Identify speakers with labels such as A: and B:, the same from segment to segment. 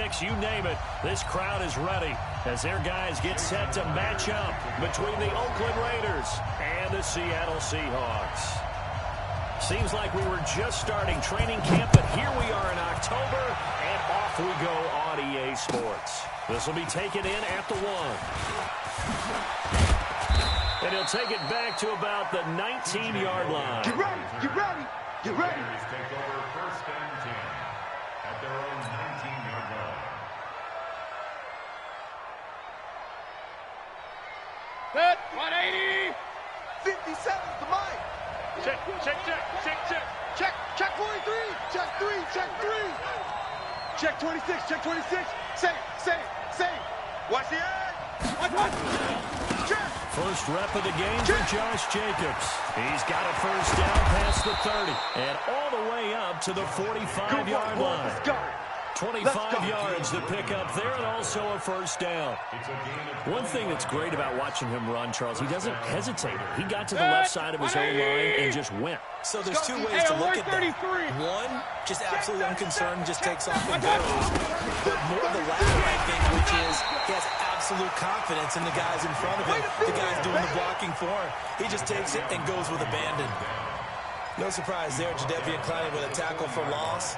A: 6, you name it. This crowd is ready as their guys get set to match up between the Oakland Raiders and the Seattle Seahawks. Seems like we were just starting training camp, but here we are in October, and off we go on EA Sports. This will be taken in at the 1. And he'll take it back to about the 19-yard line.
B: Get ready, get ready, get ready.
C: Raiders take over 1st and 10 at their own 19-yard line.
B: Set, 180. 57's the mic. Check, check, check, check, check. Check, check 43. Check 3, check 3. Check 26, check 26. Say. Watch the edge. Watch. Check.
A: First rep of the game for Josh Jacobs. He's got a first down past the 30 and all the way up to the 45-yard line.
B: Let's go.
A: 25 yards to pick up there and also a first down. One thing that's great about watching him run, Charles, he doesn't hesitate. He got to the left side of his own line and just went.
D: So there's two ways to look at that. One, just absolutely unconcerned, just takes off and goes. But more the latter, I think, which is he has absolute confidence in the guys in front of him. The guys doing the blocking for him. He just takes it and goes with abandon. No surprise there, Jadeveon Clowney with a tackle for loss.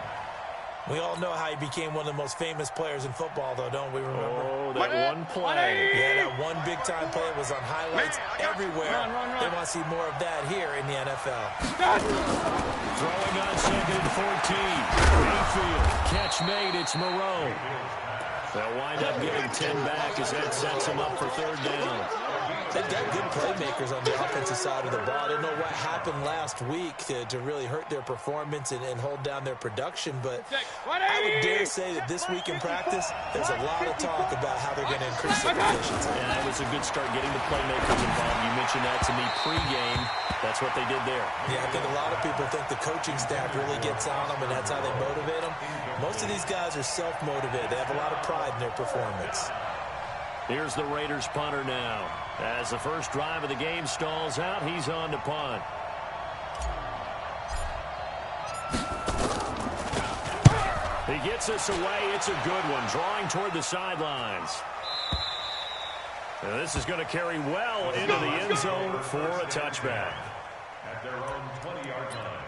D: We all know how he became one of the most famous players in football, though, don't we remember?
A: Oh, that one play.
D: Yeah, that one big-time play was on highlights everywhere. They want to see more of that here in the NFL.
A: Throwing on 2nd and 14. Mayfield. Catch made. It's Moreau. They'll wind up getting 10 back as that sets them up for 3rd down.
D: They've got good playmakers on the offensive side of the ball. I don't know what happened last week to really hurt their performance and hold down their production, but I would dare say that this week in practice, there's a lot of talk about how they're going to increase their efficiency.
A: And that was a good start getting the playmakers involved. You mentioned that to me pregame. That's what they did there.
D: Yeah, I think a lot of people think the coaching staff really gets on them, and that's how they motivate them. Most of these guys are self-motivated. They have a lot of pride in their performance.
A: Here's the Raiders punter now. As the first drive of the game stalls out, he's on to punt. He gets us away. It's a good one, drawing toward the sidelines. And this is going to carry well into the end zone for a touchback.
C: At their own 20-yard line.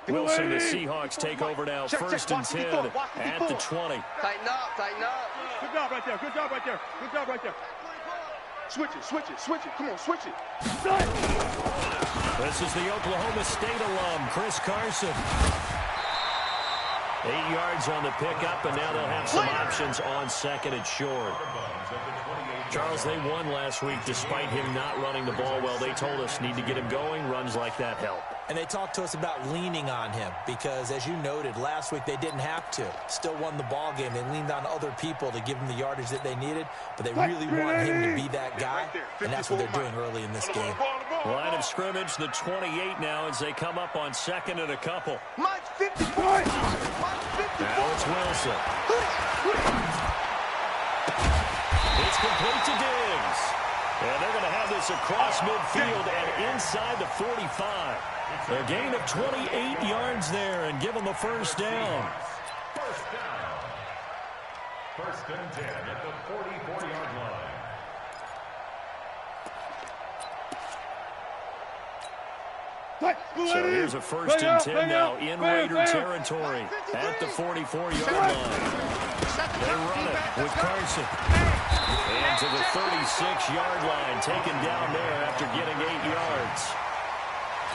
A: Wilson, the Seahawks take over now. 1st and 10 at the 20.
B: Tighten up, tighten up. Good job right there, good job right there, good job right there. Switch it, come on, switch it.
A: This is the Oklahoma State alum, Chris Carson. 8 yards on the pickup, and now they'll have some options on 2nd and short. Charles, they won last week despite him not running the ball well. They told us need to get him going. Runs like that help.
D: And they talked to us about leaning on him because, as you noted, last week they didn't have to. Still won the ball game. They leaned on other people to give them the yardage that they needed, but they really want him to be that guy, and that's what they're doing early in this game.
A: Line of scrimmage, the 28 now as they come up on 2nd and a couple.
B: Mine's 50 points.
A: Now it's Wilson. It's complete to Diggs. And they're going to have this across midfield and inside the 45. A gain of 28 yards there and give them the first down.
C: First down. 1st and 10 at the 44-yard line.
A: So here's a 1st and 10 now in Raider territory at the 44-yard line. They run it with Carson. And to the 36-yard line, taken down there after getting 8 yards.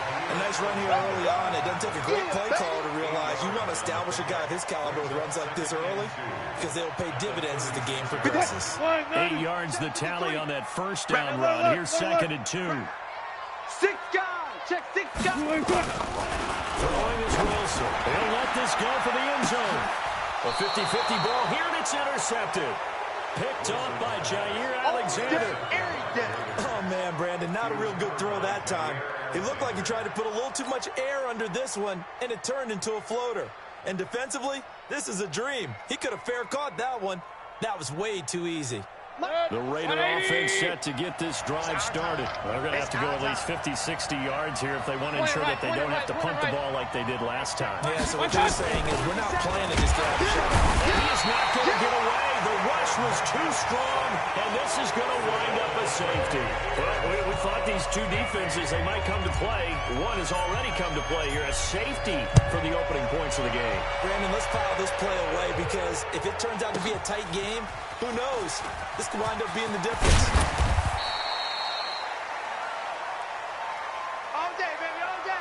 D: A nice run here early on. It doesn't take a great play caller to realize you want to establish a guy of his caliber with runs like this early because they'll pay dividends as the game progresses.
A: 8 yards the tally on that first down run. Here's 2nd and 2.
B: 6 guys. Check 6 guys.
A: Throwing is Wilson. He'll let this go for the end zone. A 50-50 ball here, and it's intercepted. Picked off by Jair Alexander.
D: Oh, man, Brandon, not a real good throw that time. It looked like he tried to put a little too much air under this one, and it turned into a floater. And defensively, this is a dream. He could have fair caught that one. That was way too easy.
A: The Raider offense set to get this drive started. They're going to have to go at least 50, 60 yards here if they want to ensure that they don't have to punt the ball like they did last time.
D: Yeah, so what you're saying is we're not playing to just get out of the shot.
A: He is not going to get away. The rush was too strong, and this is going to wind up a safety. Well, we thought these two defenses, they might come to play. One has already come to play here, a safety for the opening points of the game.
D: Brandon, let's file this play away because if it turns out to be a tight game, who knows? This could wind up being the difference.
B: All day, baby, all day.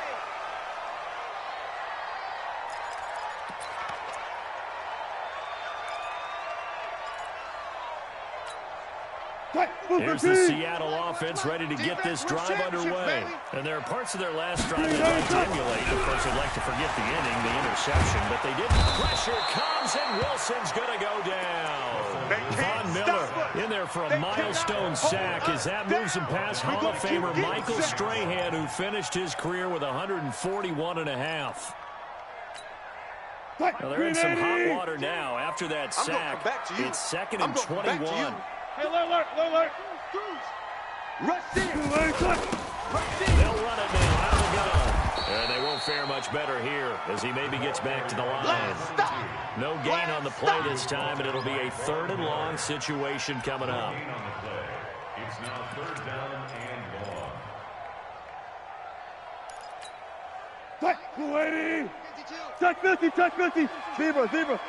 A: Here's the Seattle offense ready to get this drive underway. And there are parts of their last drive that like to emulate. Of course, they'd like to forget the inning, the interception, but they didn't. Pressure comes, and Wilson's going to go down. Von Miller in there for a milestone sack as that moves him past Hall of Famer Michael Strahan, who finished his career with 141.5. Now they're in some hot water now after that sack. It's 2nd and 21.
B: Hey, alert. Rush in.
A: They'll run it now out of the gun. And they won't fare much better here as he maybe gets back to the line. No gain on the play this time, and it'll be a 3rd and long situation coming up.
C: It's now 3rd down and long.
B: Touch, 280. Touch 50. Zebra.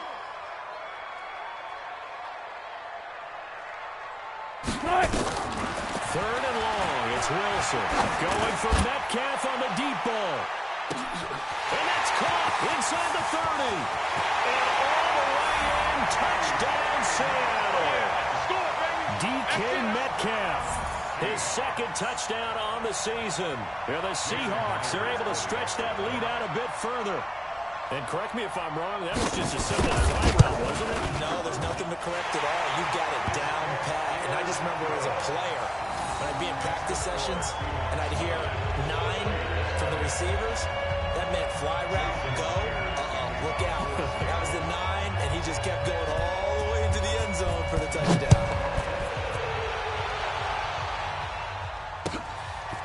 A: 3rd and long. It's Wilson going for Metcalf on the deep ball. And that's caught inside the 30. And all the way in. Touchdown, Seattle. DK Metcalf. His 2nd touchdown on the season. And the Seahawks are able to stretch that lead out a bit further. And correct me if I'm wrong, that was just a simple fly route, wasn't it?
D: No, there's nothing to correct at all. You got it down pat. And I just remember as a player, when I'd be in practice sessions and I'd hear 9 from the receivers, that meant fly route, go, look out. That was the 9, and he just kept going all the way into the end zone for the touchdown.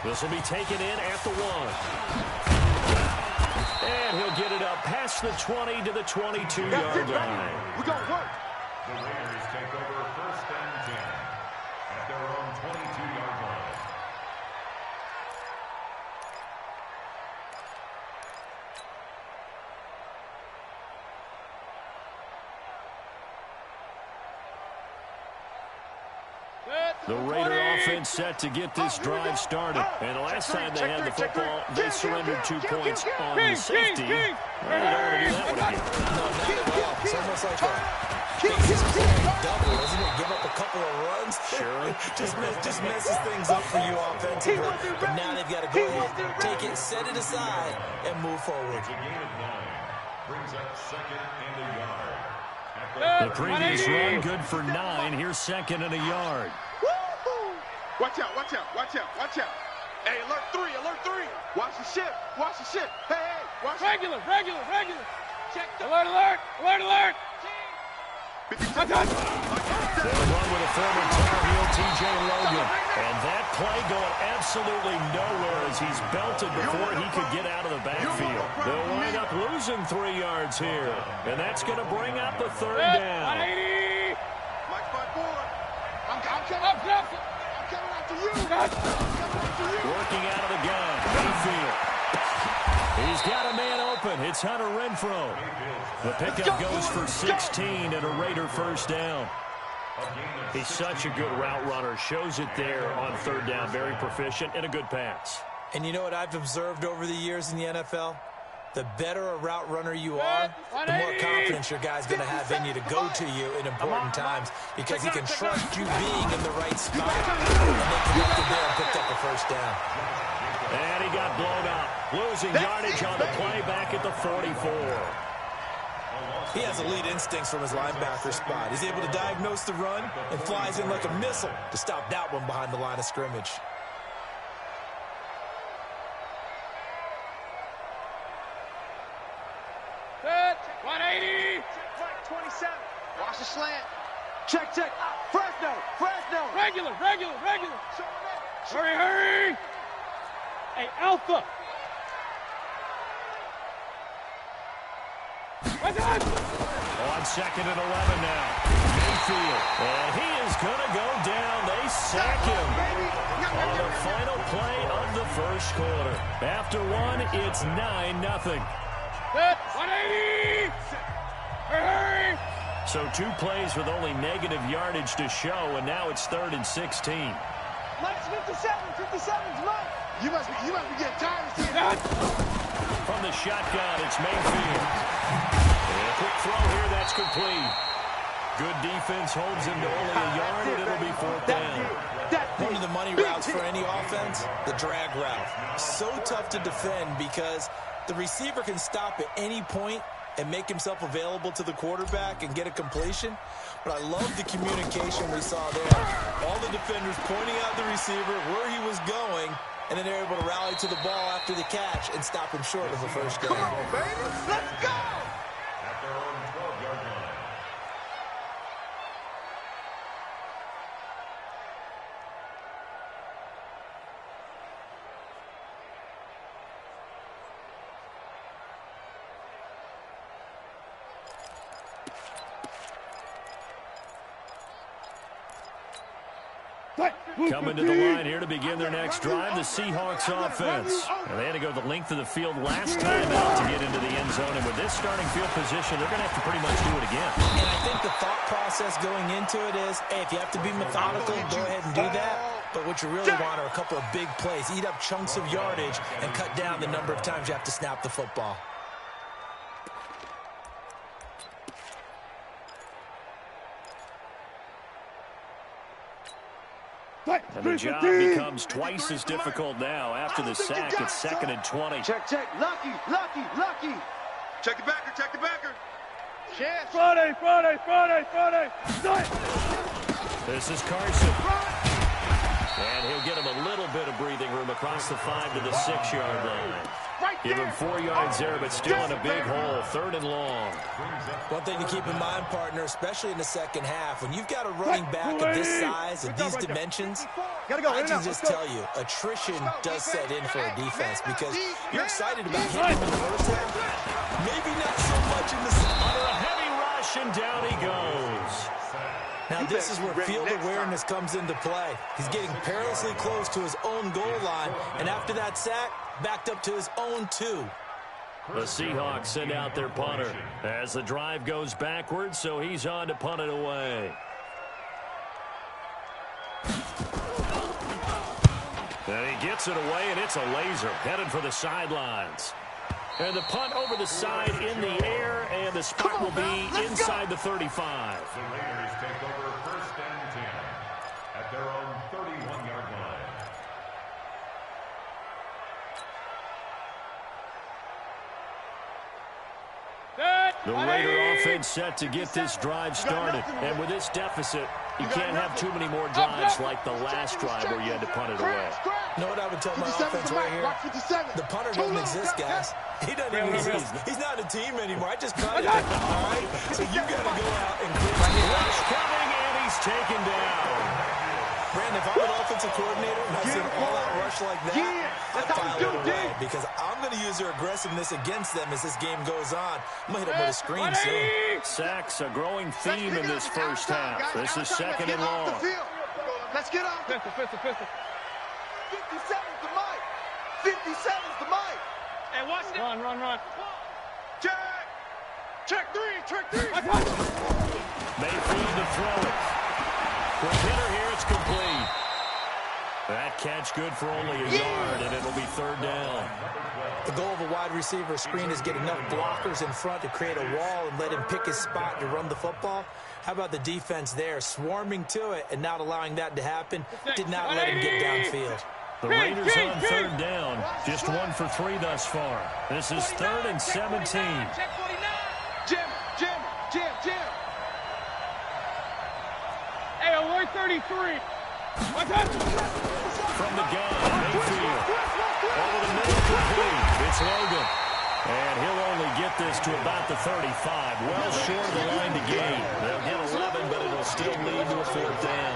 A: This will be taken in at the 1. And he'll get it up past the 20 to the 22-yard line.
B: We're going to work.
C: The Raiders take over 1st and 10 at their own 22-yard line.
A: The Raider offense set to get this drive started. And the last time they had the football, they surrendered 2 points on the safety. Well, they don't want to do that one again.
D: No, not at all. It's almost like a big double, isn't it? Give up a couple of runs.
A: Sure.
D: just messes things up for you offensively. But now they've got to go ahead, take it, set it aside, and move forward.
C: The gain of 9 brings up 2nd and a yard.
A: The previous run good for 9. Here's 2nd and a yard.
B: Watch out. Hey, alert 3. Watch the ship. Hey, watch
E: Regular. Check the alert.
A: They'll run with a former Tar Heel, T.J. Logan. And that play going absolutely nowhere as he's belted before he could get out of the backfield. They'll wind up losing 3 yards here. And that's going to bring up a 3rd down.
E: 180.
B: Mike, my boy. I'm coming after you.
A: Working out of the gun. Mayfield. He's got a man open. It's Hunter Renfrow. The pickup goes for 16 and a Raider 1st down. He's such a good route runner. Shows it there on 3rd down. Very proficient and a good pass.
D: And you know what I've observed over the years in the NFL? The better a route runner you are, the more confidence your guy's going to have in you to go to you in important times because he can trust you being in the right spot. And they connected there and picked up a 1st down.
A: And he got blown up. Losing yardage on the play back at the 44.
D: He has elite instincts from his linebacker spot. He's able to diagnose the run and flies in like a missile to stop that one behind the line of scrimmage.
B: 27. Watch the slant. Check, check. Fresno, Fresno.
E: Regular. Hurry. Hey, Alpha.
A: On second and 11 now. Mayfield. And he is going to go down. They sack him on the final play of the first quarter. After one, it's 9-0.
E: 180. Hurry.
A: So 2 plays with only negative yardage to show, and now it's 3rd and 16.
B: Mike's 57. 57's Mike. You must be getting tired of seeing that.
A: From the shotgun, it's Mayfield. And a quick throw here, that's complete. Good defense holds him to only a yard, and it'll be 4th down.
D: One of the money routes for any offense, the drag route. So tough to defend because the receiver can stop at any point and make himself available to the quarterback and get a completion. But I love the communication we saw there. All the defenders pointing out the receiver, where he was going, and then they're able to rally to the ball after the catch and stop him short of a first down.
B: Come on, baby. Let's go.
C: At their own 12-yard line.
A: Coming to the line here to begin their next drive, the Seahawks offense. And they had to go the length of the field last time out to get into the end zone. And with this starting field position, they're going to have to pretty much do it again.
D: And I think the thought process going into it is, hey, if you have to be methodical, go ahead and do that. But what you really want are a couple of big plays. Eat up chunks of yardage and cut down the number of times you have to snap the football.
A: And the job becomes twice as difficult now. After the sack, it's 2nd and 20.
B: Check. Lucky. Check the backer. Chance.
E: Friday.
A: This is Carson. And he'll get him a little bit of breathing room across the 5 to the 6-yard line. Give him 4 yards there, but still in a big hole. 3rd and long.
D: One thing to keep in mind, partner, especially in the second half, when you've got a running back of this size and these dimensions, I can just tell you, attrition does set in for a defense because you're excited about hitting him in the first half. Maybe not so much in the second.
A: Under a heavy rush, and down he goes.
D: Now this is where field awareness comes into play. He's getting perilously close to his own goal line, and after that sack, backed up to his own 2.
A: The Seahawks send out their punter as the drive goes backwards, so he's on to punt it away. And he gets it away, and it's a laser headed for the sidelines. And the punt over the side in the air, and the spot will be inside the 35.
C: The Raiders take over 1st and 10 at their own 31-yard line.
A: The Raider offense set to get this drive started. And with this deficit, you can't have too many more drives like the last drive where you had to punt it away.
D: You know what I would tell my offense right here? The punter doesn't exist, guys. He doesn't even exist. He's not a team anymore. I just punted him, all right? So you got to go out and clear.
A: Rush coming, and he's taken down.
D: Brandon, if I'm an offensive coordinator and I see an all-out rush like that, I'd file it away because I'm going to use their aggressiveness against them as this game goes on. I'm going to hit them with a screen soon.
A: Sacks, a growing theme in this first half. This is 2nd and long.
B: Let's get on.
E: Pistol.
B: 57's the Mike. 57's the Mike.
E: Hey, watch it. Run.
B: Check 3.
A: Mayfield to throw it. Quick hitter here, it's complete. That catch good for only a yard, and it'll be 3rd down.
D: The goal of a wide receiver screen is get enough blockers in front to create a wall and let him pick his spot to run the football. How about the defense there, swarming to it and not allowing that to happen? Did not let him get downfield.
A: The Raiders on 3rd down, just 1 for 3 thus far. This is 3rd and 17.
E: Check 49.
B: Jim.
E: Hey, alert 33.
A: From the gun, Mayfield. Over the middle, complete. It's Logan. And he'll only get this to about the 35. Well short of the line to gain. They'll get 11, but it'll still lead to a 4th down.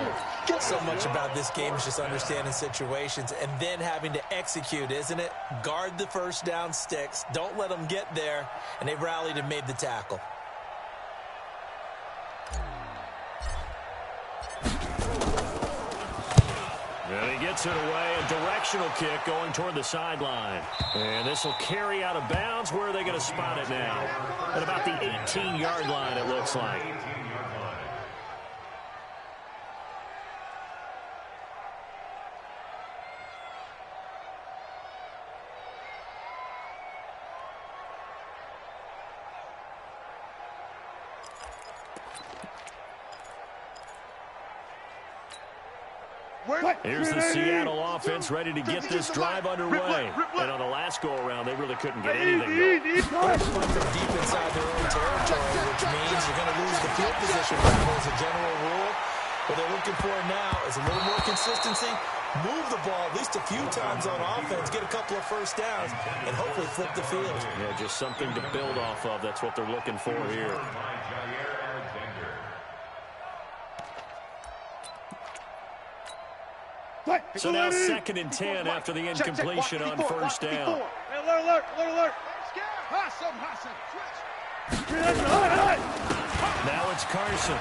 D: So much about this game is just understanding situations and then having to execute, isn't it? Guard the first down sticks. Don't let them get there. And they rallied and made the tackle.
A: And he gets it away. A directional kick going toward the sideline. And this will carry out of bounds. Where are they going to spot it now? At about the 18-yard line, it looks like. Here's the Seattle offense ready to get this drive underway. And on the last go-around, they really couldn't get anything going.
D: They're deep inside their own territory, which means you're going to lose the field position battle as a general rule. What they're looking for now is a little more consistency, move the ball at least a few times on offense, get a couple of first downs, and hopefully flip the field.
A: Yeah, just something to build off of. That's what they're looking for here. So now 2nd and 10 after the incompletion on first down.
E: Alert.
A: Now it's Carson.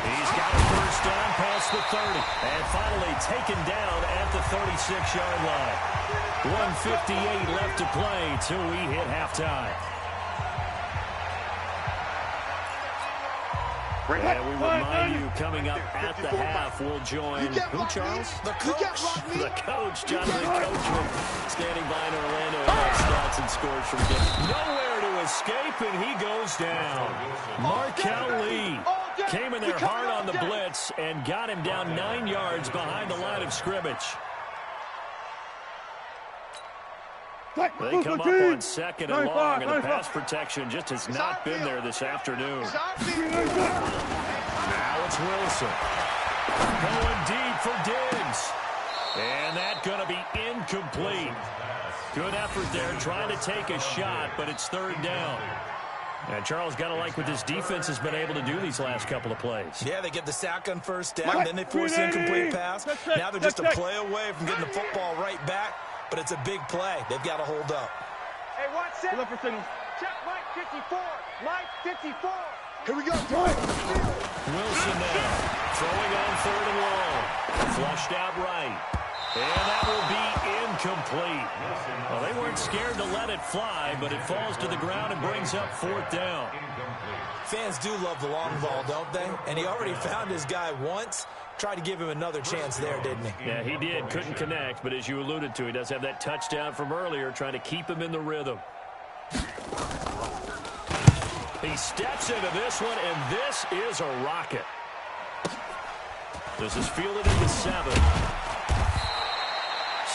A: He's got a first down past the 30. And finally taken down at the 36-yard line. 1:58 left to play till we hit halftime. And we remind you, coming up at the half, we'll join, who, Charles?
D: The coach.
A: The coach, Jonathan Coachman, standing by in Orlando. Stats and scores from him. Nowhere to escape, and he goes down. Markel Lee came in there hard on the blitz and got him down 9 yards behind the line of scrimmage. They come up on 2nd and long, and the pass protection just has not been there this afternoon. Now it's Wilson. Going deep for Diggs. And that's going to be incomplete. Good effort there, trying to take a shot, but it's 3rd down. And Charles, got to like what this defense has been able to do these last couple of plays.
D: Yeah, they get the sack on first down, then they force the incomplete pass. Now they're just a play away from getting the football right back. But it's a big play. They've got to hold up.
E: Hey, watch set. Look for signal. Check Mike 54. Mike 54.
B: Here we go.
A: Wilson now. Throwing on 3rd and long. Flushed out right. And that will be incomplete. Well, they weren't scared to let it fly, but it falls to the ground and brings up 4th down.
D: Fans do love the long ball, don't they? And he already found his guy once. Tried to give him another chance there, didn't he?
A: Yeah, he did. Couldn't connect, but as you alluded to, he does have that touchdown from earlier, trying to keep him in the rhythm. He steps into this one, and this is a rocket. This is fielded at the 7.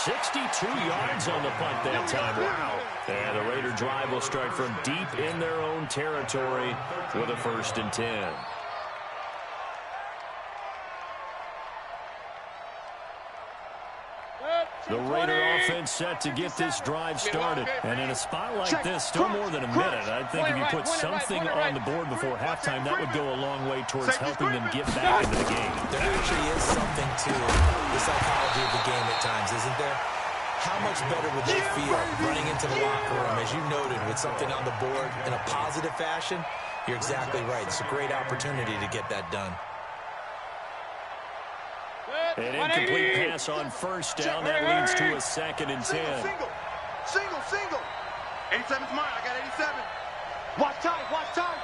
A: 62 yards on the punt that time. Wow. And the Raider drive will start from deep in their own territory with a 1st and 10. The Raider offense set to get this drive started. And in a spot like this, still more than a minute. I think if you put something on the board before halftime, that would go a long way towards helping them get back into the game.
D: There actually is something to the psychology of the game at times, isn't there? How much better would they feel running into the locker room, as you noted, with something on the board in a positive fashion? You're exactly right. It's a great opportunity to get that done.
A: An incomplete pass on first down. That leads to a 2nd and 10.
B: Single. 87's mine. I got 87.
E: Watch time.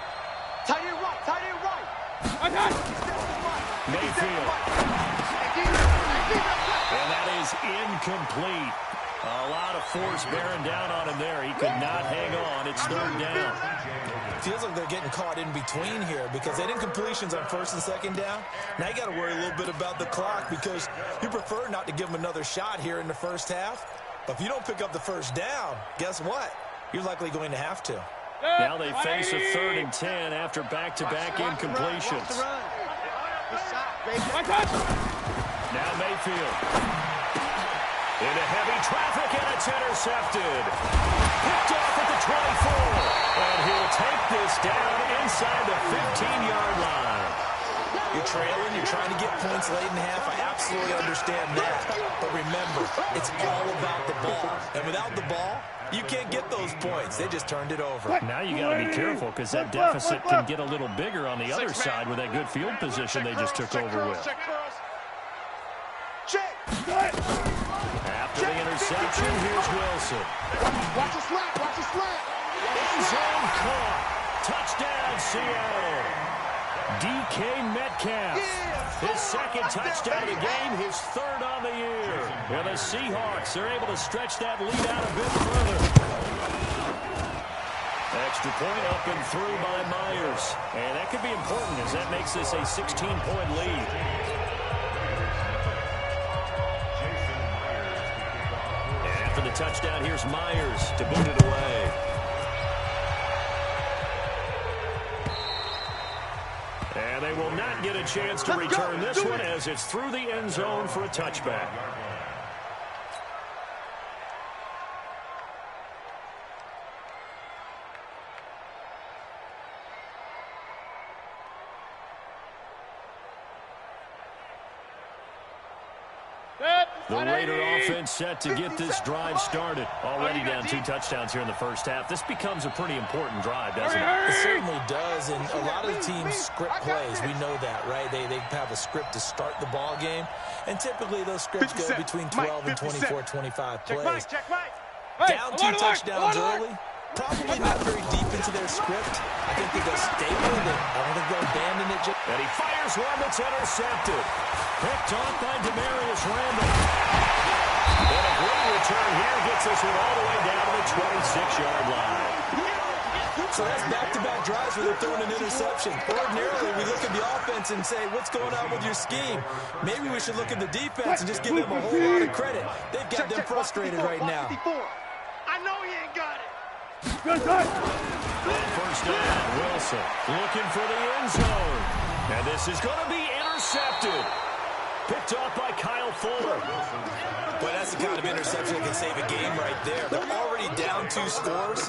E: Tight end right. I got it.
A: Mayfield. And that is incomplete. A lot of force bearing down on him there. He could not hang on. It's 3rd down.
D: Feels like they're getting caught in between here because they did incompletions on 1st and 2nd down. Now you got to worry a little bit about the clock because you prefer not to give them another shot here in the first half. But if you don't pick up the first down, guess what? You're likely going to have to.
A: Now they face a 3rd and 10 after back-to-back incompletions. Now Mayfield. Into heavy traffic, and it's intercepted. Picked off at the 24. And he'll take this down inside the 15-yard line.
D: You're trailing, you're trying to get points late in the half. I absolutely understand that. But remember, it's all about the ball. And without the ball, you can't get those points. They just turned it over.
A: Now you got to be careful because that deficit can get a little bigger on the other side with that good field position they just took over with. After the interception, here's Wilson.
B: Watch the slant, watch the slant.
A: End zone caught. Touchdown, Seattle. DK Metcalf. His second touchdown of the game, his third on the year. And the Seahawks are able to stretch that lead out a bit further. Extra point up and through by Myers. And that could be important as that makes this a 16-point lead. And after the touchdown, here's Myers to boot it away. And they will not get a chance to return this one as it's through the end zone for a touchback. The Raider offense set to get this drive started. Already down 2 touchdowns here in the first half. This becomes a pretty important drive, doesn't it?
D: It certainly does, and a lot of the teams script plays. We know that, right? They have a script to start the ball game, and typically those scripts go between 12 and 24, 25 plays. Down 2 touchdowns early, probably not very deep into their script. I think they go stable. I don't think they'll abandon it.
A: And he fires one that's intercepted. Picked off by Demarius Randall. And a great return here gets us one all the way down to the 26-yard line.
D: So that's back-to-back drives where they're throwing an interception. Ordinarily, we look at the offense and say, what's going on with your scheme? Maybe we should look at the defense and just give them a whole lot of credit. They've got them frustrated right now.
B: I know he ain't got it.
A: First down, Wilson looking for the end zone. And this is going to be intercepted. Picked off by Kyle Fuller.
D: But that's the kind of interception that can save a game right there. They're already down 2 scores.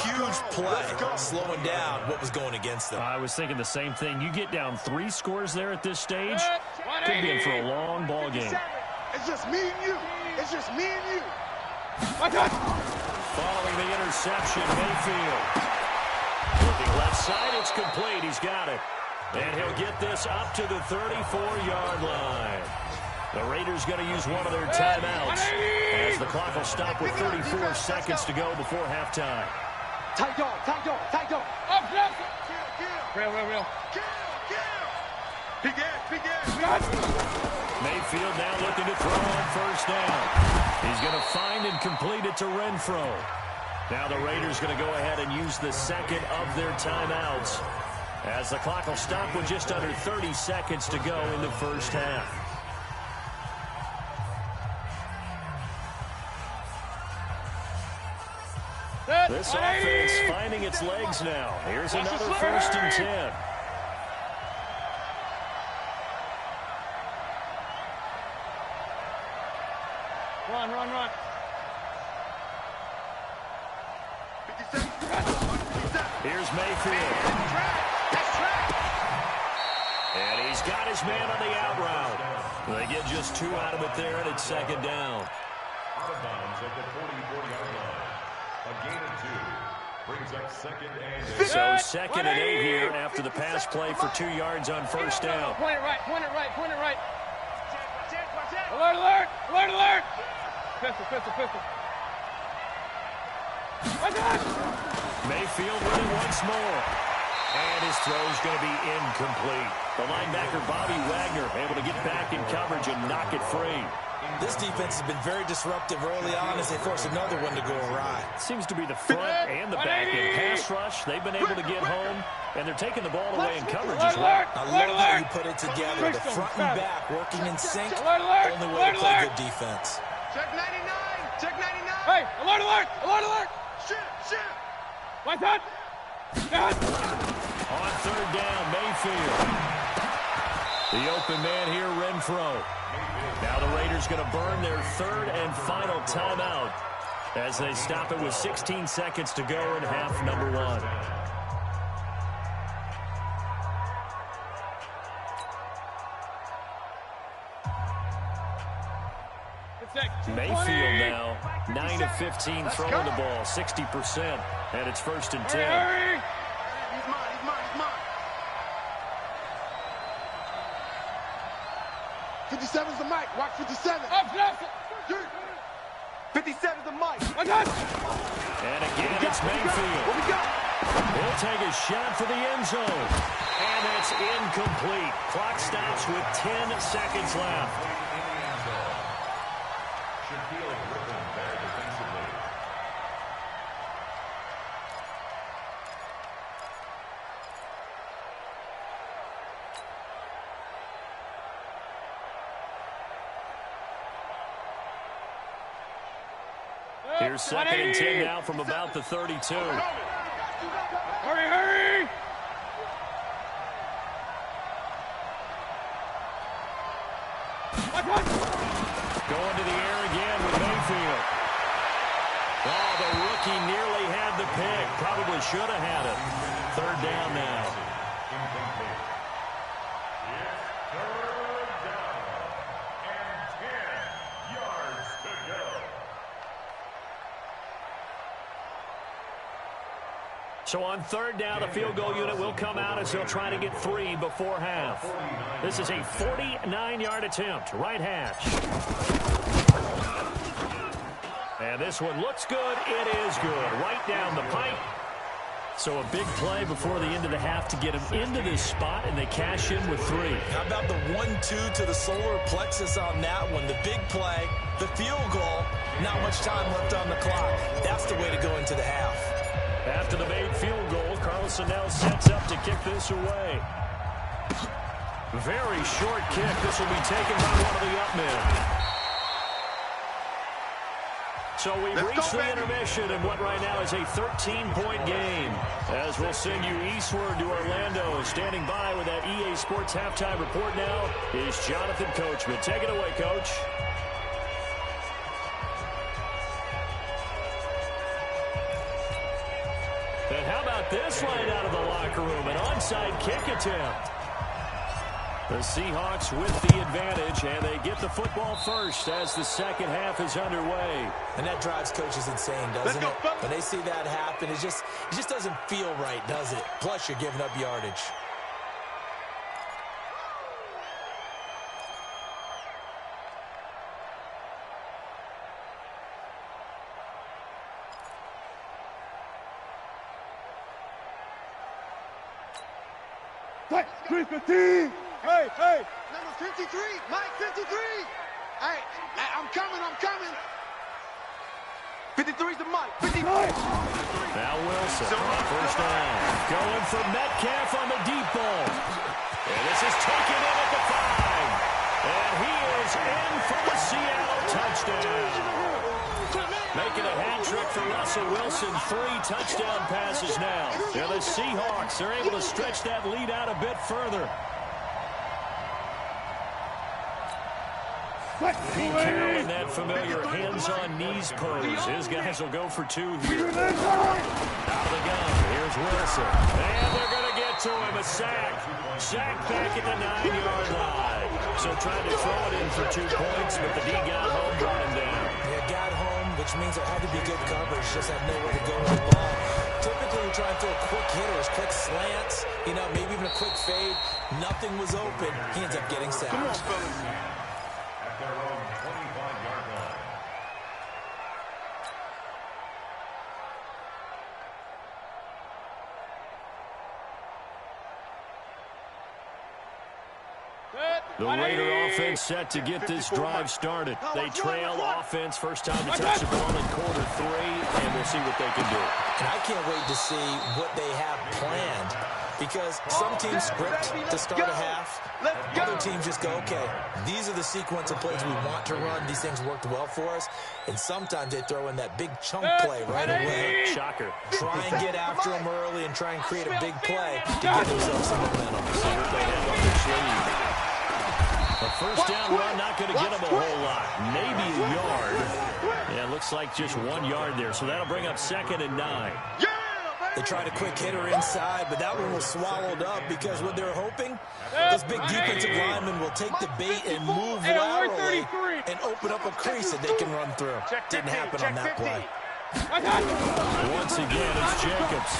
D: Huge play, slowing down what was going against them.
A: I was thinking the same thing. You get down 3 scores there at this stage, could be in for a long ball game.
B: It's just me and you. It's just me and you.
A: Following the interception, Mayfield. Looking left side, it's complete. He's got it. And he'll get this up to the 34-yard line. The Raiders going to use one of their timeouts as the clock will stop with 34 seconds to go before halftime.
E: Tight dog, tight dog, tight dog.
B: Real.
A: Mayfield now looking to throw on first down. He's going to find and complete it to Renfro. Now the Raiders going to go ahead and use the second of their timeouts as the clock will stop with just under 30 seconds to go in the first half. This offense finding its legs now. Here's another 1st and 10.
B: Run.
A: Here's Mayfield. And he's got his man on the out route. They get just 2 out of it there, and it's second down.
C: Out of bounds at the 40-yard line. A gain of 2 brings up 2nd and 8.
A: So 2nd and 8 here after the pass play for 2 yards on first down.
B: Point it right. Alert. Pistol.
A: Mayfield running once more. And his throw is going to be incomplete. The linebacker, Bobby Wagner, able to get back in coverage and knock it free.
D: This defense has been very disruptive early on as they force another one to go awry.
A: Seems to be the front and the back end pass rush. They've been able to get home, and they're taking the ball away in coverage as well.
D: I love how you put it together. The front and back working in sync. Only way to play good defense.
B: Check 99.
F: Hey, alert.
B: Shit.
F: What's that?
A: On third down, Mayfield. The open man here, Renfro. Now the Raiders going to burn their third and final timeout as they stop it with 16 seconds to go in half number one. Mayfield now, 9 of 15 throwing the ball, 60%, and it's 1st and 10.
B: He's mine. 57's the mic. Watch 57. 57's the mic.
A: And again, it's Mayfield.
B: What we got?
A: He'll take a shot for the end zone. And it's incomplete. Clock stops with 10 seconds left.
C: Shaquille Griffin there defensively.
A: Here's 2nd and 10 now from about the 32.
F: Hurry!
A: Going to the air again with Mayfield. Oh, the rookie nearly had the pick. Probably should have had it. 3rd down now.
C: Incomplete. It's 3rd down and 10 yards to go.
A: So on 3rd down, the field goal unit will come out as they'll try to get 3 before half. This is a 49-yard attempt, right hash. And this one looks good. It is good. Right down the pipe. So a big play before the end of the half to get them into this spot, and they cash in with 3.
D: How about the 1-2 to the solar plexus on that one? The big play, the field goal, not much time left on the clock. That's the way to go into the half.
A: After the made field goal, Carlson now sets up to kick this away. Very short kick. This will be taken by one of the up men. So we've reached the intermission in what right now is a 13-point game. As we'll send you eastward to Orlando. Standing by with that EA Sports halftime report now is Jonathan Coachman. Take it away, Coach. And how about this right out of the locker room? An onside kick attempt. The Seahawks with the advantage, and they get the football first as the second half is underway.
D: And that drives coaches insane, doesn't it? When they see that happen, it just doesn't feel right, does it? Plus, you're giving up yardage.
B: Hey! Number 53, Mike 53. Hey, I'm coming. 53's the Mike. 53.
A: Now Wilson, first down. Going for Metcalf on the deep ball. And this is taken in at the 5. And he is in for the Seattle touchdown. Making a hat trick for Russell Wilson. 3 touchdown passes now. And the Seahawks are able to stretch that lead out a bit further. Pete Carroll in that familiar hands-on knees pose. His guys will go for 2 here. Out of the gun. Here's Wilson. And they're going to get to him. A sack. Sack back at the 9-yard line. So trying to throw it in for 2 points, but the D got home, brought him down.
D: Yeah, got home, which means there had to be good coverage. Just had nowhere to go with the ball. Typically, you try and throw quick hitters, quick slants, maybe even a quick fade. Nothing was open. He ends up getting sacked.
C: At their own 25-yard line.
A: The Raider offense set to get this drive started. They trail offense, first time to touch the ball in quarter 3, and we'll see what they can do.
D: And I can't wait to see what they have planned, because some teams script to start a half. Other teams just go, okay, these are the sequence of plays we want to run. These things worked well for us. And sometimes they throw in that big chunk play right away.
A: Shocker.
D: Try and get after them early and try and create a big play to get themselves some momentum.
A: See what they have up their sleeve. A first down run, not going to get him a whole lot. Maybe a yard. Yeah, it looks like just 1 yard there. So that'll bring up 2nd and 9.
D: They tried a quick hitter inside, but that one was swallowed up because what they're hoping, those big defensive linemen will take the bait and move laterally and open up a crease that they can run through. Didn't happen on that play.
A: Once again, it's Jacobs.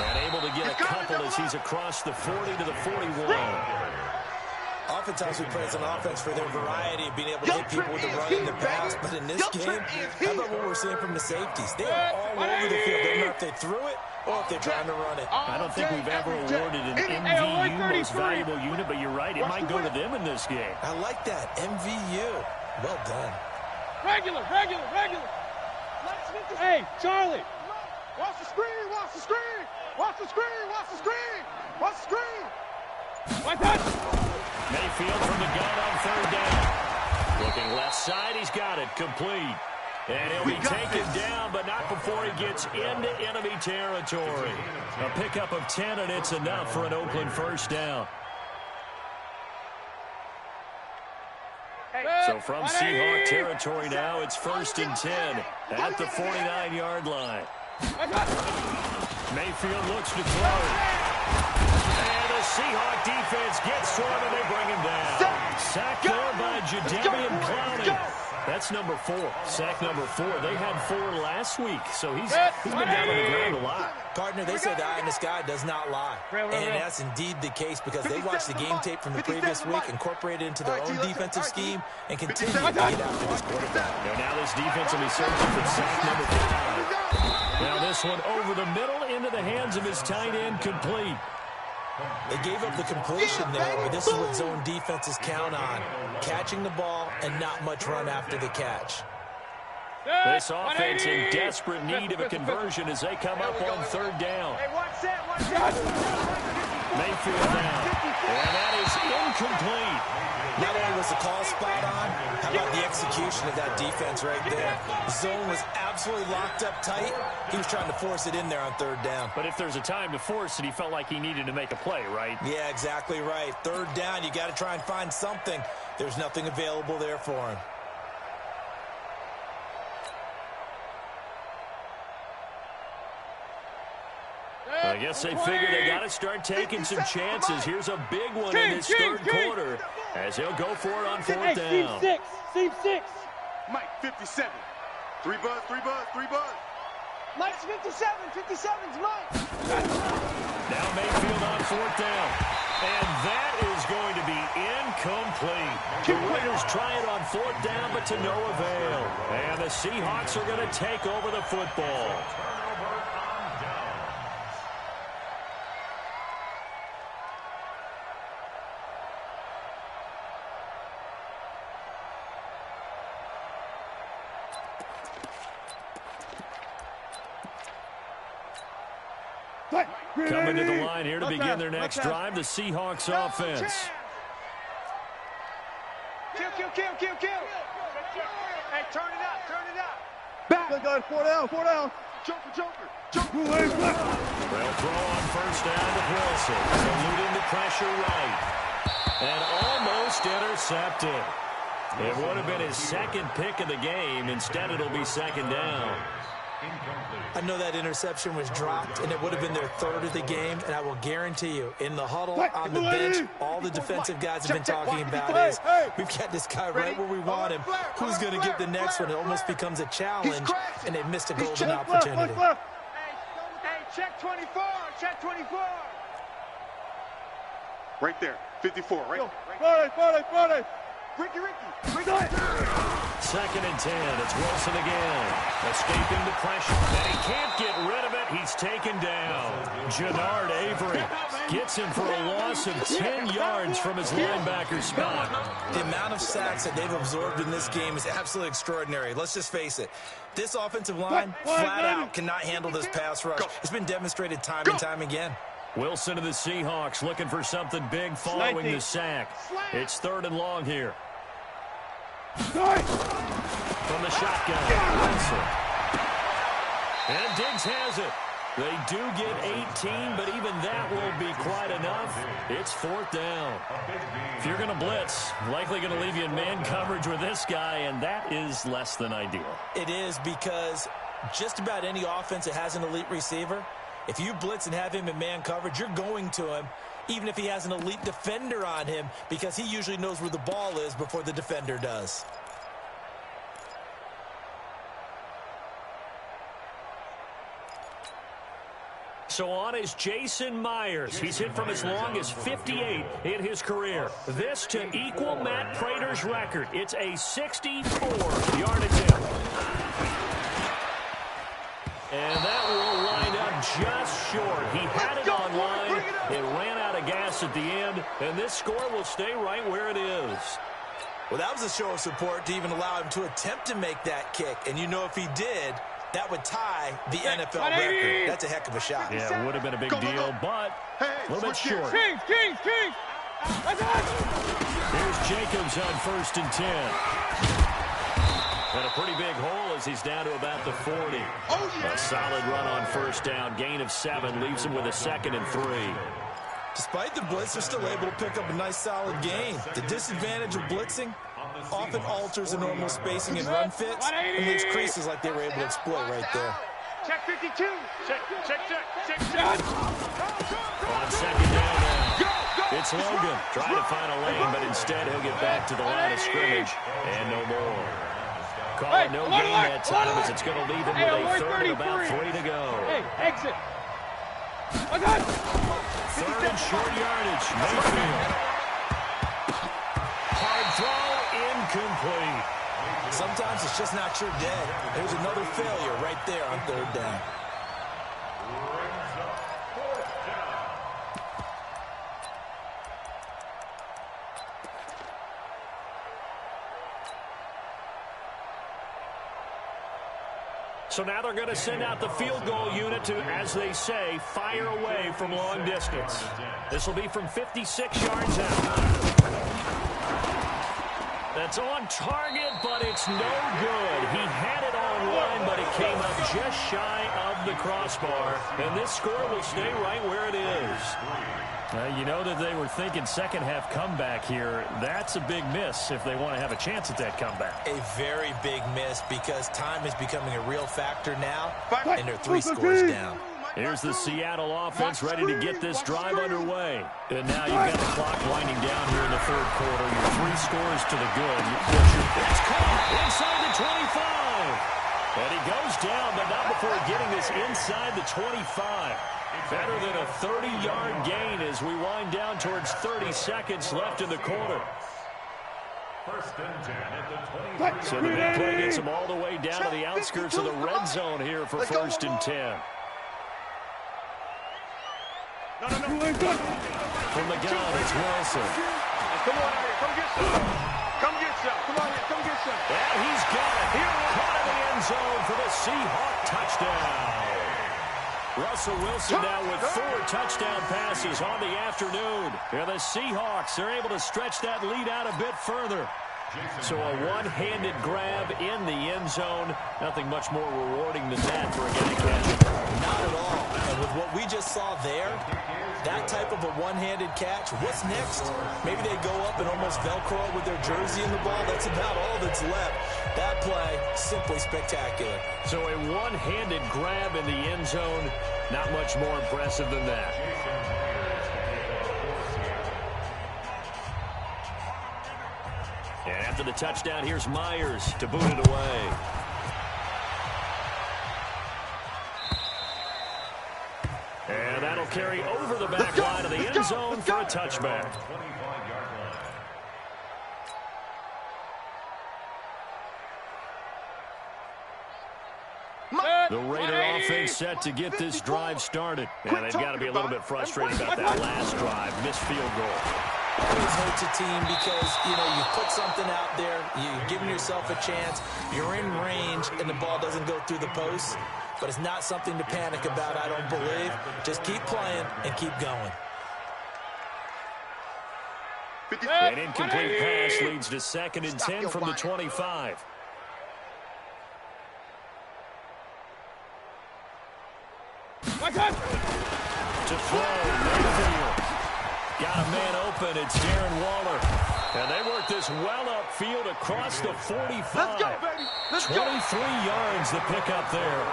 A: And able to get a couple as he's across the 40 to the 41.
D: Oftentimes we praise an offense for their variety of being able to hit people with the run in the pass, but in this game, how about what we're seeing from the safeties? They are all over the field. They don't know if they threw it or if they're trying to run it.
A: I don't think we've ever awarded an MVU, most valuable unit, but you're right, it might go to them in this game.
D: I like that, MVU. Well done.
F: Regular. Hey, Charlie.
B: Watch the screen, watch the screen. Watch the screen, watch the screen. Watch the screen.
F: What's that?
A: Mayfield from the gun on 3rd down. Looking left side, he's got it, complete. And he'll be taken down, but not before he gets into enemy territory. A pickup of 10, and it's enough for an Oakland first down. So from Seahawk territory now, it's 1st and 10 at the 49-yard line. Mayfield looks to throw. And the Seahawk defense gets to him, and they bring him down. Sacked there by Jadeveon Clowney. That's number 4. Sack number 4. They had 4 last week, so he's been down on the ground a lot.
D: Partner, they say the eye in the sky does not lie. And that's indeed the case because they watched the game tape from the previous week, incorporated it into their own defensive scheme, and continue to get after this quarterback.
A: Now this defense will be searching for sack number 5. Now this one over the middle into the hands of his tight end, complete.
D: They gave up the completion there, but this is what zone defenses count on. Catching the ball and not much run after the catch.
A: This offense in desperate need of a conversion as they come up on 3rd down. Mayfield down. And that is incomplete.
D: Not only was the call spot on, how about the execution of that defense right there? The zone was absolutely locked up tight. He was trying to force it in there on 3rd down.
A: But if there's a time to force it, he felt like he needed to make a play, right?
D: Yeah, exactly right. 3rd down, you got to try and find something. There's nothing available there for him.
A: I guess they figured they got to start taking some chances. Here's a big one in this 3rd quarter as he'll go for it on 4th down.
F: Steve 6.
B: Mike, 57. 3 buzz, 3 buzz, 3 buzz.
E: Mike's 57. 57's Mike.
A: Now Mayfield on 4th down. And that is going to be incomplete. The Raiders try it on 4th down, but to no avail. And the Seahawks are going to take over the football. Coming to the line here to begin their next drive, the Seahawks offense.
E: Kill. Hey, turn it up.
B: Back. 4 down. Joker.
A: They'll throw on 1st down with Wilson. Eluding the pressure right. And almost intercepted. It would have been his 2nd pick of the game. Instead, it'll be 2nd down.
D: I know that interception was dropped, and it would have been their 3rd of the game, and I will guarantee you, in the huddle, on the bench, all the defensive guys have been talking about is, we've got this guy right where we want him. Who's going to get the next one? It almost becomes a challenge, and they missed a golden opportunity.
E: Hey, check 24.
B: Right there, 54, right?
E: Ricky.
A: 2nd and 10. It's Wilson again. Escaping the pressure. And he can't get rid of it. He's taken down. Jannard Avery gets him for a loss of 10 yards from his linebacker spot.
D: The amount of sacks that they've absorbed in this game is absolutely extraordinary. Let's just face it. This offensive line, flat out, cannot handle this pass rush. It's been demonstrated time and time again.
A: Wilson of the Seahawks looking for something big following the sack. It's 3rd and long here. From the shotgun, Wilson. And Diggs has it. They do get 18, but even that won't be quite enough. It's 4th down. If you're going to blitz, likely going to leave you in man coverage with this guy, and that is less than ideal.
D: It is, because just about any offense that has an elite receiver, if you blitz and have him in man coverage, you're going to him, even if he has an elite defender on him, because he usually knows where the ball is before the defender does.
A: So on is Jason Myers. He's hit from as long as 58 in his career. This to equal Matt Prater's record. It's a 64-yard attempt. And that will wind up just short. He had it on line. It ran out of gas at the end, and this score will stay right where it is.
D: Well, that was a show of support to even allow him to attempt to make that kick. And you know, if he did, that would tie the NFL record. That's a heck of a shot.
A: Yeah, it would have been a big deal, but a little bit short.
F: Kings!
A: Here's Jacobs on 1st and 10. And a pretty big hole as he's down to about the 40. A solid run on 1st down. Gain of 7 leaves him with a 2nd and 3.
D: Despite the blitz, they're still able to pick up a nice solid gain. The disadvantage of blitzing often alters the normal spacing and run fits and leaves creases like they were able to exploit right there.
B: Check 52. Check.
A: On 2nd down now. It's Logan trying to find a lane, but instead he'll get back to the line of scrimmage and no more. Calling no gain that time as it's going to leave him with a 3rd and about 3 to go.
F: Hey, exit. I got
A: 3rd and short yardage. Mayfield. Hard throw, incomplete.
D: Sometimes it's just not your day. There's another failure right there on 3rd down.
A: So now they're going to send out the field goal unit to, as they say, fire away from long distance. This will be from 56 yards out. That's on target, but it's no good. He had it on line, but it came up just shy of the crossbar. And this score will stay right where it is. You know that they were thinking second half comeback here. That's a big miss if they want to have a chance at that comeback.
D: A very big miss because time is becoming a real factor now, and they're 3 scores down.
A: Here's the Seattle offense ready to get this drive underway. And now you've got the clock winding down here in the 3rd quarter. You're 3 scores to the good. It's caught inside the 25. And he goes down, but not before getting this inside the 25. Better than a 30-yard gain as we wind down towards 30 seconds left in the quarter.
C: 1st and 10 at the 23.
A: So the big play gets them all the way down to the outskirts of the red zone here for 1st and 10.
B: No.
A: From the gun, it's Wilson.
B: Come on, come get some. Come get some. Come on, come get some.
A: And he's got it. Caught in the end zone for the Seahawk touchdown. Russell Wilson now with 4 touchdown passes on the afternoon. And the Seahawks are able to stretch that lead out a bit further. So a one-handed grab in the end zone. Nothing much more rewarding than that for a guy catching.
D: Not at all. And with what we just saw there, that type of a one-handed catch, what's next? Maybe they go up and almost Velcro with their jersey in the ball. That's about all that's left. That play, simply spectacular.
A: So a one-handed grab in the end zone. Not much more impressive than that. And after the touchdown, here's Myers to boot it away. And that'll carry over the back line of the end zone for a touchback. The Raider offense set to get this drive started. And they've got to be a little bit frustrated about that last drive. Missed field goal.
D: Always hurts a team because, you put something out there, you're giving yourself a chance, you're in range, and the ball doesn't go through the post. But it's not something to panic about, I don't believe. Just keep playing and keep going.
A: An incomplete pass leads to 2nd and 10 from the 25. throw. Mayfield got a man open. It's Darren Waller. And they work this well upfield across the 45.
B: Let's go, baby. Let's
A: 23
B: go.
A: yards to pick up there.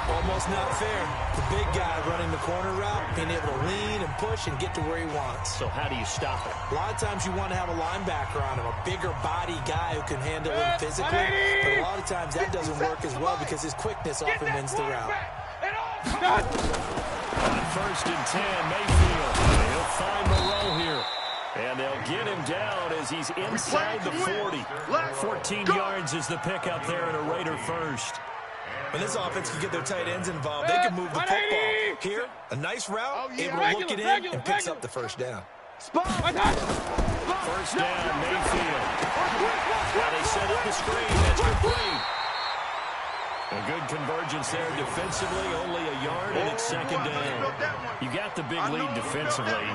D: Almost not fair. The big guy running the corner route, being able to lean and push and get to where he wants.
A: So how do you stop it?
D: A lot of times you want to have a linebacker on him, a bigger body guy who can handle him physically. But a lot of times that doesn't work as well because his quickness often wins the route.
A: On 1st and 10, Mayfield. He'll find Moreau here. And they'll get him down as he's inside the 40. 14 yards is the pickup there and a Raider first.
D: When this offense can get their tight ends involved, they can move the football. Here, a nice route, able to look it in, and picks up the first down.
A: First down, Mayfield. Now they set up the screen. That's complete. A good convergence there defensively, only a yard, and it's 2nd down. You got the big lead defensively.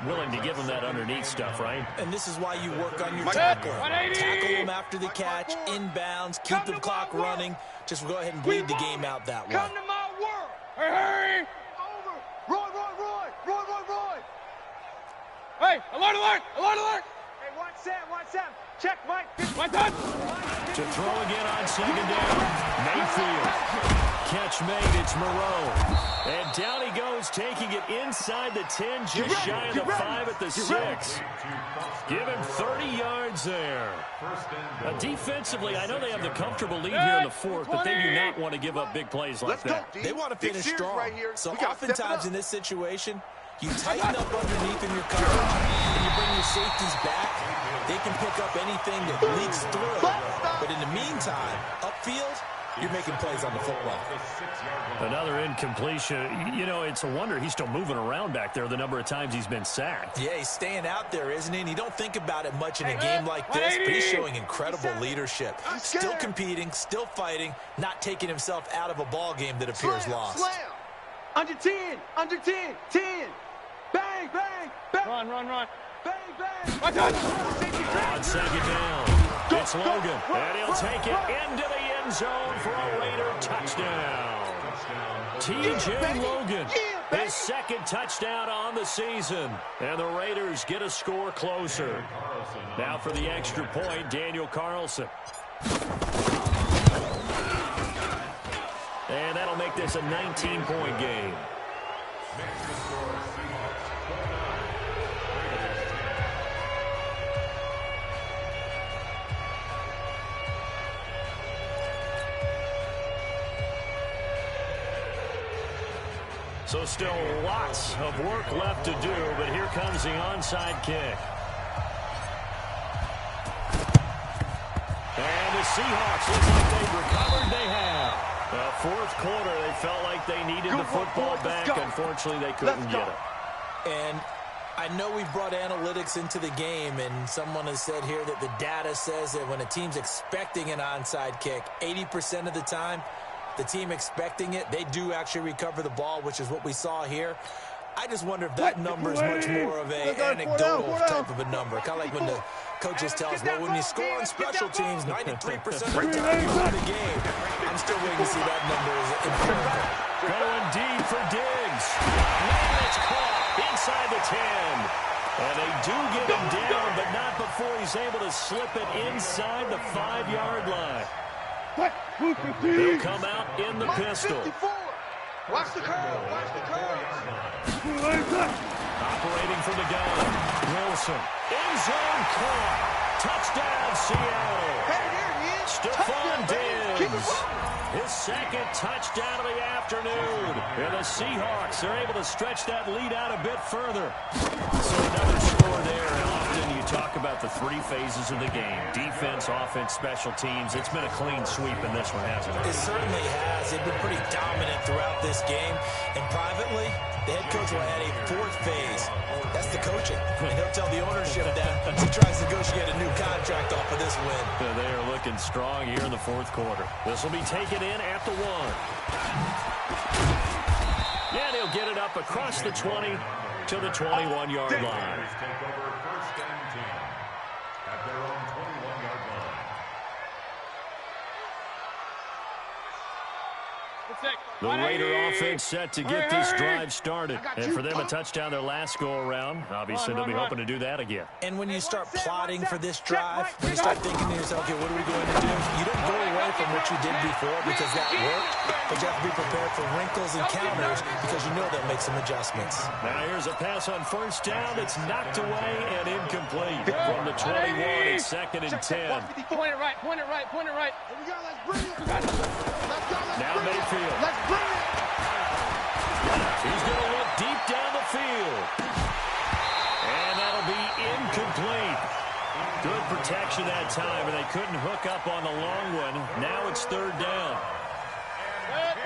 A: Willing to give them that underneath stuff, right?
D: And this is why you work on your tackle. Tackle them after the catch, inbounds, keep the clock running. Just go ahead and bleed the game out that way.
B: Come to my world. Hurry. Over. Roy.
F: Hey, alert.
E: Hey, watch Sam. Check, Mike.
F: One touch.
A: To throw again on 2nd down. Mayfield. Catch made, it's Moreau. And down he goes, taking it inside the 10, just shy of the 5 at the 6. Give him 30 yards there. Defensively, I know they have the comfortable lead here in the 4th, but they do not want to give up big plays like that.
D: They want to finish strong. So oftentimes in this situation, you tighten up underneath in your coverage, and you bring your safeties back. They can pick up anything that leaks through. But in the meantime, upfield, you're making plays on the football.
A: Another incompletion. You know, it's a wonder he's still moving around back there the number of times he's been sacked.
D: Yeah, he's staying out there, isn't he? And you don't think about it much in a game like this, but he's showing incredible leadership. Still competing, still fighting, not taking himself out of a ball game that appears lost.
E: Under 10. 10. Bang.
F: Run.
E: Bang.
F: One touch.
A: On 2nd down, it's Logan. And he'll take it into the end zone for a Raider touchdown. T.J. Logan, his 2nd touchdown on the season. And the Raiders get a score closer. Now for the extra point, Daniel Carlson. And that'll make this a 19-point game. So still lots of work left to do, but here comes the onside kick. And the Seahawks look like they've recovered. They have. 4th quarter, they felt like they needed the football back. Unfortunately, they couldn't get it.
D: And I know we've brought analytics into the game, and someone has said here that the data says that when a team's expecting an onside kick, 80% of the time, the team expecting it, they do actually recover the ball, which is what we saw here. I just wonder if that number is much more of an anecdotal type of a number. Kind of like when the coaches tell us, well, when you score on special teams, 93% of the time you win the game. I'm still waiting to see that number is empirical.
A: Going deep for Diggs. Man, it's caught inside the 10. And they do get him down, but not before he's able to slip it inside the 5-yard line. He'll come out in the pistol.
B: Watch the curve.
A: Operating from the gun. Wilson. End zone caught. Touchdown, Seattle.
B: Hey, there he is.
A: Stephon Diggs. His 2nd touchdown of the afternoon. And the Seahawks are able to stretch that lead out a bit further. So another score there. And often you talk about the 3 phases of the game. Defense, offense, special teams. It's been a clean sweep in this one, hasn't it?
D: It certainly has. They've been pretty dominant throughout this game. And privately, the head coach will add a 4th phase. That's the coaching. And he'll tell the ownership that as he tries to negotiate a new contract off of this win.
A: They are looking strong here in the 4th quarter. This will be taken in at the 1. And he'll get it up across the 20 to the 21-yard line.
C: Take over 1st and 10 at their own 21-yard line.
A: The Raider offense set to get this drive started. And for them, a touchdown their last go-around. Obviously, they'll be hoping to do that again.
D: And when you start plotting for this drive, when you start thinking to yourself, okay, what are we going to do? You don't go away from what you did before because that worked, but you have to be prepared for wrinkles and counters because you know they'll make some adjustments.
A: Now here's a pass on first down. It's knocked away and incomplete. From the 21, it's 2nd and 10.
F: Point it right, point it right, point it right.
B: Here we go, let's bring it. Let's go,
A: Now Mayfield.
B: Let's bring it.
A: He's going to look deep down the field. And that'll be incomplete. Good protection that time, and they couldn't hook up on the long one. Now it's 3rd down.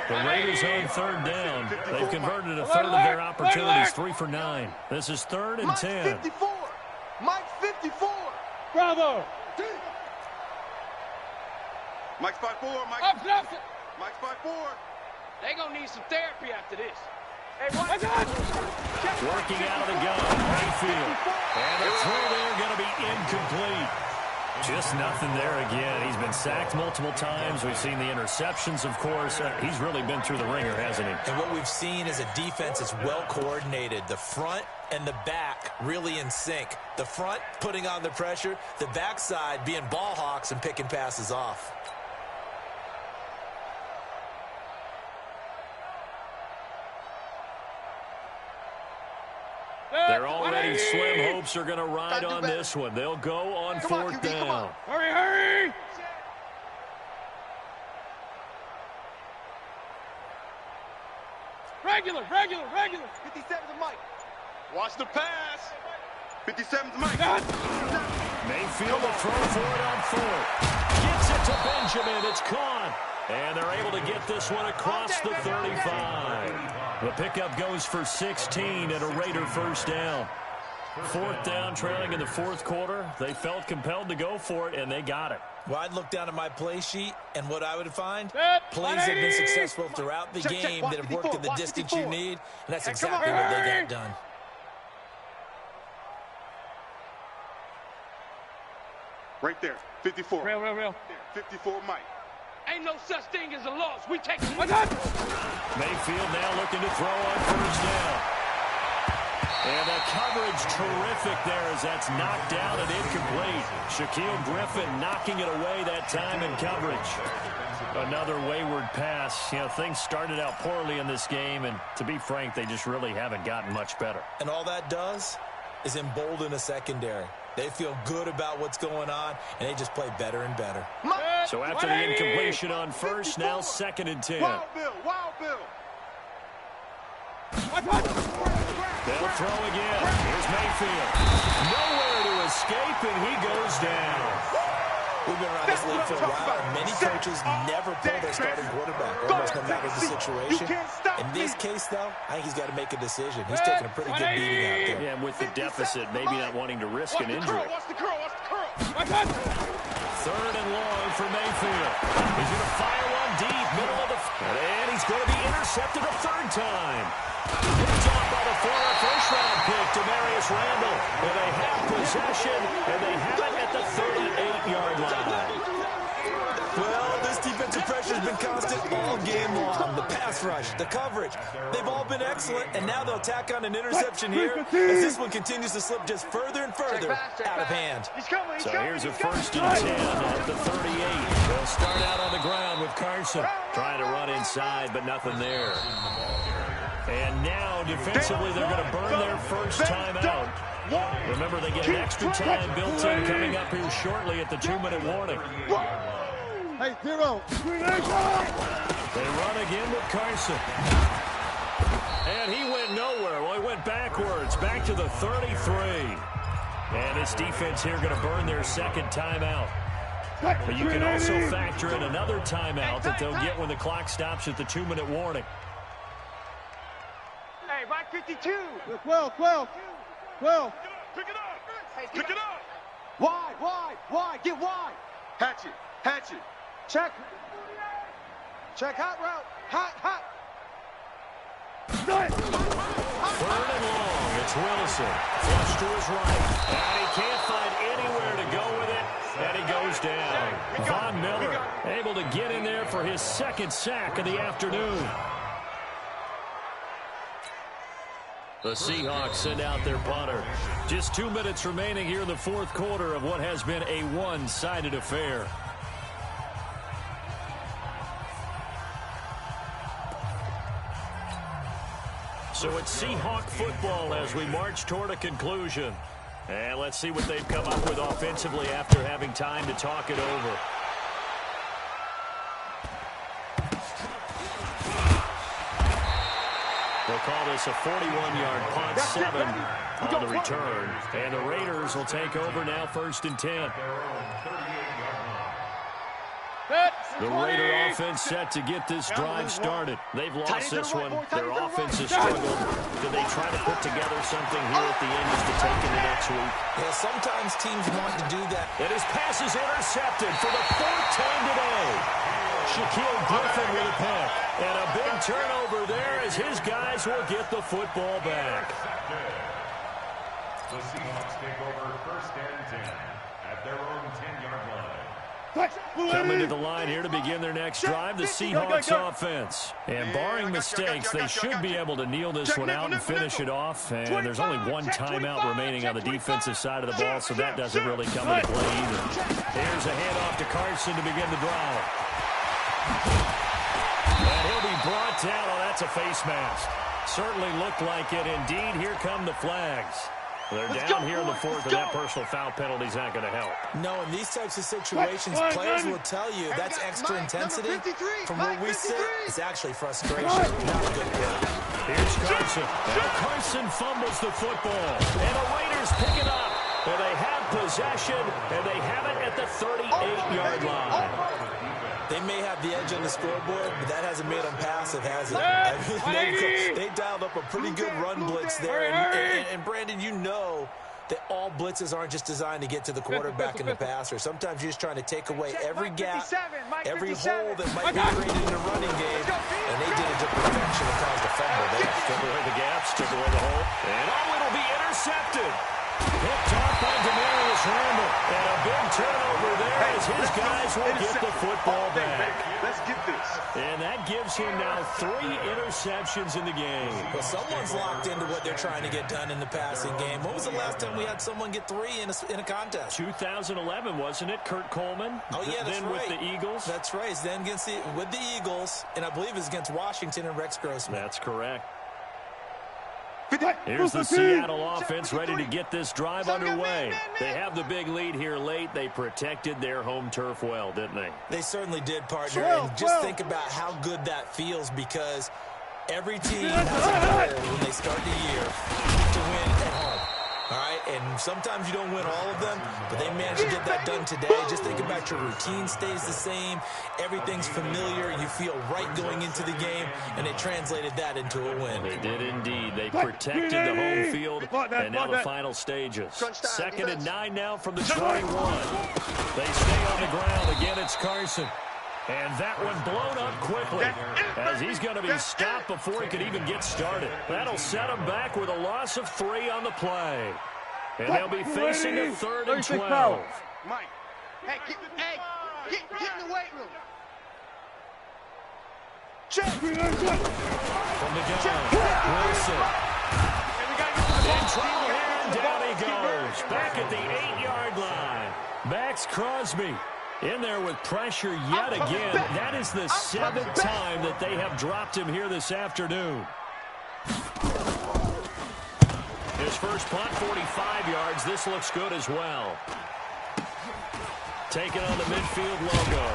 A: The Raiders on 3rd down. They've converted a third of their opportunities, 3 for 9. This is 3rd and 10.
B: Mike 54. Mike 54.
F: Bravo.
B: Mike's 5'4", Mike.
F: Up.
B: Mike's 5'4".
E: They gonna need some therapy after this. Hey,
F: My God.
A: Working out of the gun, Mayfield. And the throw there going to be incomplete. Just nothing there again. He's been sacked multiple times. We've seen the interceptions, of course. He's really been through the ringer, hasn't he?
D: And what we've seen is a defense that's well coordinated. The front and the back really in sync. The front putting on the pressure, the backside being ball hawks and picking passes off.
A: They're already slim hopes are going to ride on this one. They'll go on 4th down.
F: Hurry. Regular.
B: 57's the Mike. Watch the pass. 57's the Mike.
A: Mayfield will throw for it on 4th. Gets it to Benjamin. It's caught. And they're able to get this one across the 35. The pickup goes for 16 and a Raider first down. 4th down, trailing in the 4th quarter. They felt compelled to go for it, and they got it.
D: Well, I'd look down at my play sheet, and what I would find, plays have been successful throughout the game that have worked in the distance you need, and that's exactly what they got done.
B: Right there, 54.
F: Real.
B: 54 Mike.
E: Ain't no such thing as a loss. We take it.
F: My God.
A: Mayfield now looking to throw on first down. And the coverage terrific there as that's knocked down and incomplete. Shaquille Griffin knocking it away that time in coverage. Another wayward pass. You know, things started out poorly in this game, and to be frank, they just really haven't gotten much better.
D: And all that does is embolden a secondary. They feel good about what's going on, and they just play better and better.
A: So after the incompletion on first, now 2nd and 10.
B: Wild Bill.
A: They'll throw again. Here's Mayfield. Nowhere to escape, and he goes down.
D: We've been around this league for a while, and many coaches never pull their starting quarterback, almost no matter the situation. In this case, though, I think he's got to make a decision. He's taking a pretty good beating out there.
A: Yeah, and with the deficit, maybe not wanting to risk an injury.
B: Watch the curl.
F: My God.
A: 3rd and long for Mayfield. He's going to fire one deep, middle of the... And he's going to be intercepted a 3rd time. Picked off by the former first-round pick, Demarius Randall. And they have possession, and they have it at the 38-yard line.
D: Well, this defensive pressure has been constant all game long. The pass rush, the coverage, they've all been excellent, and now they'll tack on an interception here as this one continues to slip just further and further out of hand.
A: So here's a 1st and 10 at the 38. They'll start out on the ground with Carson trying to run inside, but nothing there. And now, defensively, they're going to burn their first time out. Remember, they get an extra time built in coming up here shortly at the 2-minute warning.
B: Hey, 0.
A: They run again with Carson. And he went nowhere. Well, he went backwards, back to the 33. And this defense here going to burn their 2nd timeout. But you can also factor in another timeout that they'll get when the clock stops at the 2-minute warning.
E: Hey, Mike 52.
B: 12.
E: Pick it up.
B: Wide. Get wide. Hatchet. Check, hot route. Hot.
A: 3rd and long. It's Wilson. Flush to his right. And he can't find anywhere to go with it. And he goes down. Von Miller able to to get in there for his second sack of the afternoon. The Seahawks send out their punter. Just 2 minutes remaining here in the fourth quarter of what has been a one-sided affair. So it's Seahawk football as we march toward a conclusion. And let's see what they've come up with offensively after having time to talk it over. They'll call this a 41-yard punt, 7 on the return. And the Raiders will take over now, 1st and 10. The Raider offense set to get this drive started. They've lost this one. Their offense has struggled. Do they try to put together something here at the end just to take into next week?
D: Yeah, sometimes teams want to do that.
A: And his pass is intercepted for the 4th time today. Shaquille Griffin with a pick. And a big turnover there as his guys will get the football back.
C: The Seahawks take over 1st and 10 at their own 10-yard line.
A: Coming to the line here to begin their next drive, the Seahawks offense. And barring mistakes, they should be able to kneel this one out and finish it off. And there's only one timeout remaining on the defensive side of the ball, so that doesn't really come into play either. Here's a handoff to Carson to begin the drive. And he'll be brought down. Oh, that's a face mask. Certainly looked like it. Indeed, here come the flags. They're down here in the 4th, and that personal foul penalty is not going to help.
D: No, in these types of situations, players will tell you that's extra intensity. From where we sit, it's actually frustration, not a good play.
A: Here's Carson. Now Carson fumbles the football, and the Raiders pick it up. And they have possession, and they have it at the 38-yard line.
D: They may have the edge on the scoreboard, but that hasn't made them passive, has it? They dialed up a pretty good run blitz there. And Brandon, you know that all blitzes aren't just designed to get to the quarterback and the passer. Sometimes you're just trying to take away every gap, every hole that might be created in a running game, and they did it to perfection and caused a fumble there.
A: Took away the gaps, took away the hole, and it'll be intercepted. Picked off by Demarius Randall. And a big turnover there as his guys will get the football back.
B: Let's get this.
A: And that gives him now 3 interceptions in the game.
D: Well, someone's locked into what they're trying to get done in the passing game. When was the last time we had someone get 3 in a contest?
A: 2011, wasn't it? Kurt Coleman.
D: Oh, yeah, that's
A: then
D: right.
A: With the Eagles.
D: That's right. Then with the Eagles, and I believe it was against Washington and Rex Grossman.
A: That's correct. Here's the Seattle offense ready to get this drive underway. They have the big lead here late. They protected their home turf well, didn't they?
D: They certainly did, partner. And just think about how good that feels, because every team has a goal when they start the year to win at home. All right, and sometimes you don't win all of them, but they managed to get that done today. Just think about your routine stays the same. Everything's familiar. You feel right going into the game, and they translated that into a win.
A: They did indeed. They protected the home field, and now the final stages. 2nd and 9 now from the 21. They stay on the ground. Again, it's Carson. And that one blown up quickly as he's going to be stopped before he could even get started. That'll set him back with a loss of 3 on the play. And they'll be facing a 3rd and 12.
B: Mike, get in the weight room. Check.
A: From the gun, Wilson. In trouble here, and down he goes. Back at the 8-yard line. Max Crosby in there with pressure yet again. That is the 7th time that they have dropped him here this afternoon. His first punt, 45 yards. This looks good as well. Taking on the midfield logo.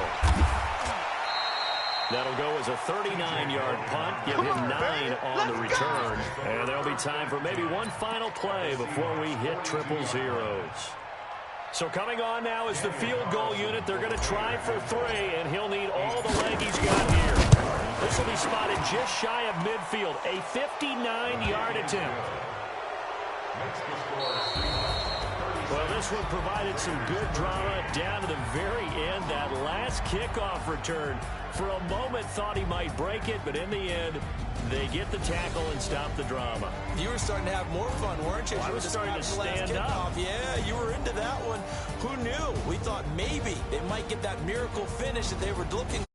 A: That'll go as a 39-yard punt. Give him 9 on the return. And there'll be time for maybe one final play before we hit triple zeros. So coming on now is the field goal unit. They're going to try for 3, and he'll need all the leg he's got here. This will be spotted just shy of midfield. A 59-yard attempt. Well, this one provided some good drama down to the very end. That last kickoff return, for a moment thought he might break it, but in the end, They get the tackle and stop the drama.
D: You were starting to have more fun, weren't you?
A: Well, I was starting to stand up.
D: Yeah, you were into that one. Who knew? We thought maybe they might get that miracle finish that they were looking